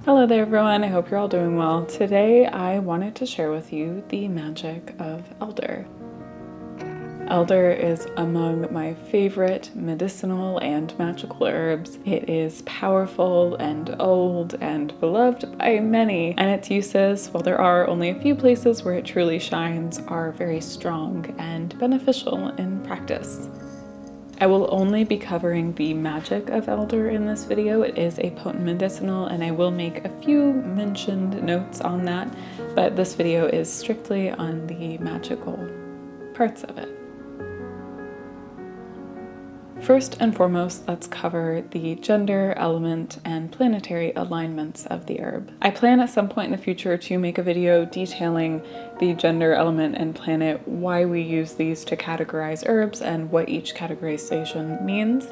Hello there everyone, I hope you're all doing well. Today I wanted to share with you the magic of elder. Elder is among my favorite medicinal and magical herbs. It is powerful and old and beloved by many, and its uses, while there are only a few places where it truly shines, are very strong and beneficial in practice. I will only be covering the magic of elder in this video. It is a potent medicinal and I will make a few mentioned notes on that, but this video is strictly on the magical parts of it. First and foremost, let's cover the gender, element, and planetary alignments of the herb. I plan at some point in the future to make a video detailing the gender, element, and planet, why we use these to categorize herbs, and what each categorization means.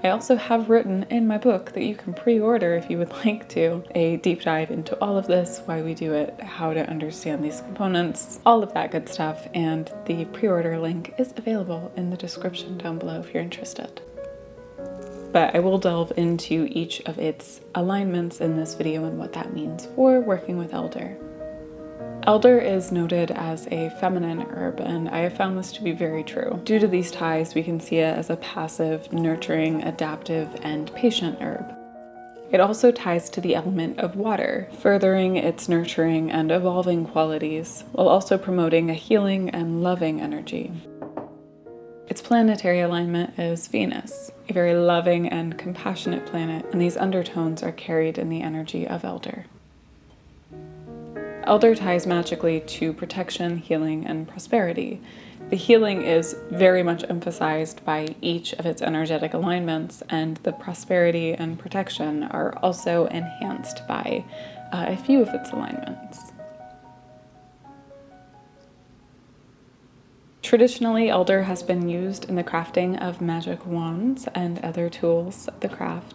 I also have written in my book that you can pre-order if you would like to, a deep dive into all of this, why we do it, how to understand these components, all of that good stuff, and the pre-order link is available in the description down below if you're interested. But I will delve into each of its alignments in this video and what that means for working with elder. Elder is noted as a feminine herb, and I have found this to be very true. Due to these ties, we can see it as a passive, nurturing, adaptive, and patient herb. It also ties to the element of water, furthering its nurturing and evolving qualities, while also promoting a healing and loving energy. Its planetary alignment is Venus, a very loving and compassionate planet, and these undertones are carried in the energy of elder. Elder ties magically to protection, healing, and prosperity. The healing is very much emphasized by each of its energetic alignments, and the prosperity and protection are also enhanced by a few of its alignments. Traditionally, elder has been used in the crafting of magic wands and other tools of the craft.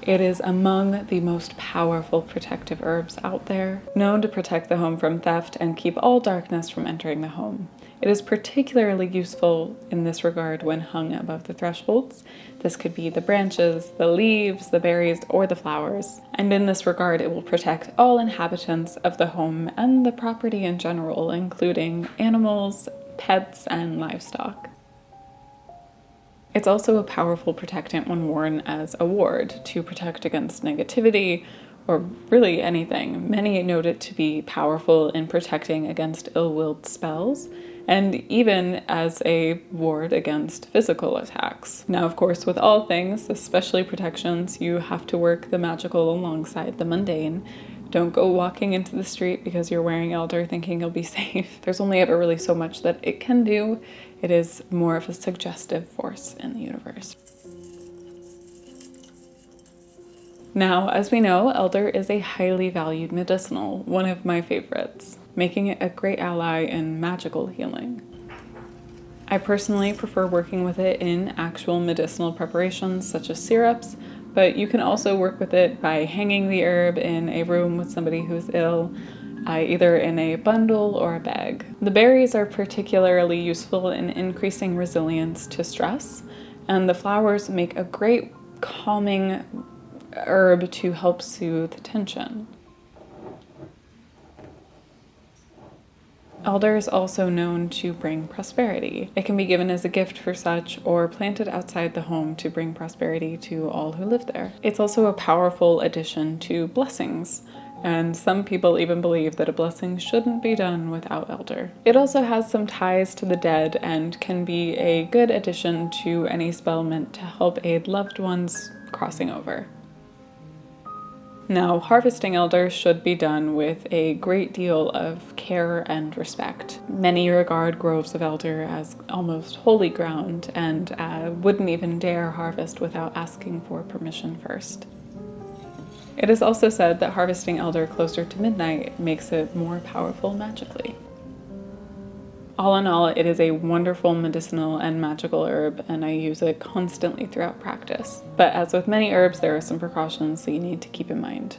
It is among the most powerful protective herbs out there, known to protect the home from theft and keep all darkness from entering the home. It is particularly useful in this regard when hung above the thresholds. This could be the branches, the leaves, the berries, or the flowers. And in this regard, it will protect all inhabitants of the home and the property in general, including animals, pets, and livestock. It's also a powerful protectant when worn as a ward to protect against negativity or really anything. Many note it to be powerful in protecting against ill-willed spells and even as a ward against physical attacks. Now, of course, with all things, especially protections, you have to work the magical alongside the mundane. Don't go walking into the street because you're wearing elder thinking you'll be safe. There's only ever really so much that it can do. It is more of a suggestive force in the universe. Now, as we know, elder is a highly valued medicinal, one of my favorites, making it a great ally in magical healing. I personally prefer working with it in actual medicinal preparations such as syrups, but you can also work with it by hanging the herb in a room with somebody who's ill, either in a bundle or a bag. The berries are particularly useful in increasing resilience to stress, and the flowers make a great calming herb to help soothe tension. Elder is also known to bring prosperity. It can be given as a gift for such or planted outside the home to bring prosperity to all who live there. It's also a powerful addition to blessings, and some people even believe that a blessing shouldn't be done without elder. It also has some ties to the dead and can be a good addition to any spell meant to help aid loved ones crossing over. Now, harvesting elder should be done with a great deal of care and respect. Many regard groves of elder as almost holy ground and wouldn't even dare harvest without asking for permission first. It is also said that harvesting elder closer to midnight makes it more powerful magically. All in all, it is a wonderful medicinal and magical herb, and I use it constantly throughout practice. But as with many herbs, there are some precautions that you need to keep in mind.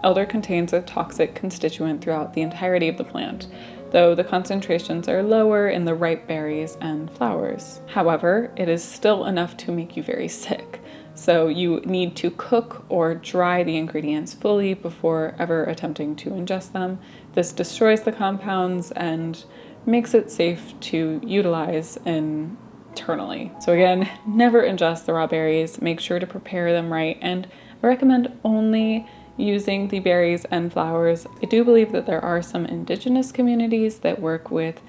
Elder contains a toxic constituent throughout the entirety of the plant, though the concentrations are lower in the ripe berries and flowers. However, it is still enough to make you very sick, So you need to cook or dry the ingredients fully before ever attempting to ingest them. This destroys the compounds and makes it safe to utilize internally. So again, never ingest the raw berries. Make sure to prepare them right, and I recommend only using the berries and flowers. I do believe that there are some indigenous communities that work with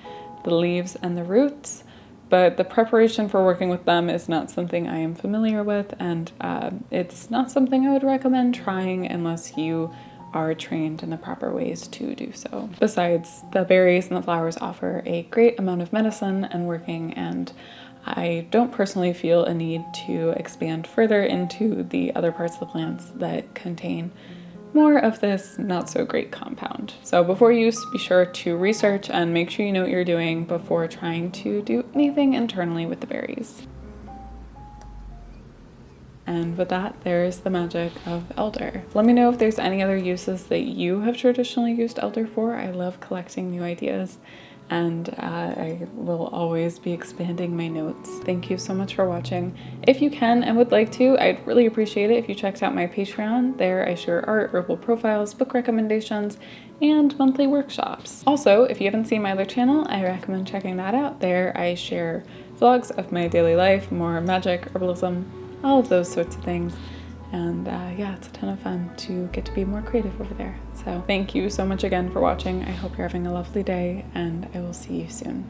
the leaves and the roots, but the preparation for working with them is not something I am familiar with, and it's not something I would recommend trying unless you are trained in the proper ways to do so. Besides, the berries and the flowers offer a great amount of medicine and working, and I don't personally feel a need to expand further into the other parts of the plants that contain more of this not so great compound. So before use, be sure to research and make sure you know what you're doing before trying to do anything internally with the berries. And with that, there's the magic of elder. Let me know if there's any other uses that you have traditionally used elder for. I love collecting new ideas, and I will always be expanding my notes. Thank you so much for watching. If you can and would like to, I'd really appreciate it if you checked out my Patreon. There I share art, herbal profiles, book recommendations, and monthly workshops. Also, if you haven't seen my other channel, I recommend checking that out. There I share vlogs of my daily life, more magic, herbalism, all of those sorts of things. And yeah, it's a ton of fun to get to be more creative over there. So thank you so much again for watching. I hope you're having a lovely day, and I will see you soon.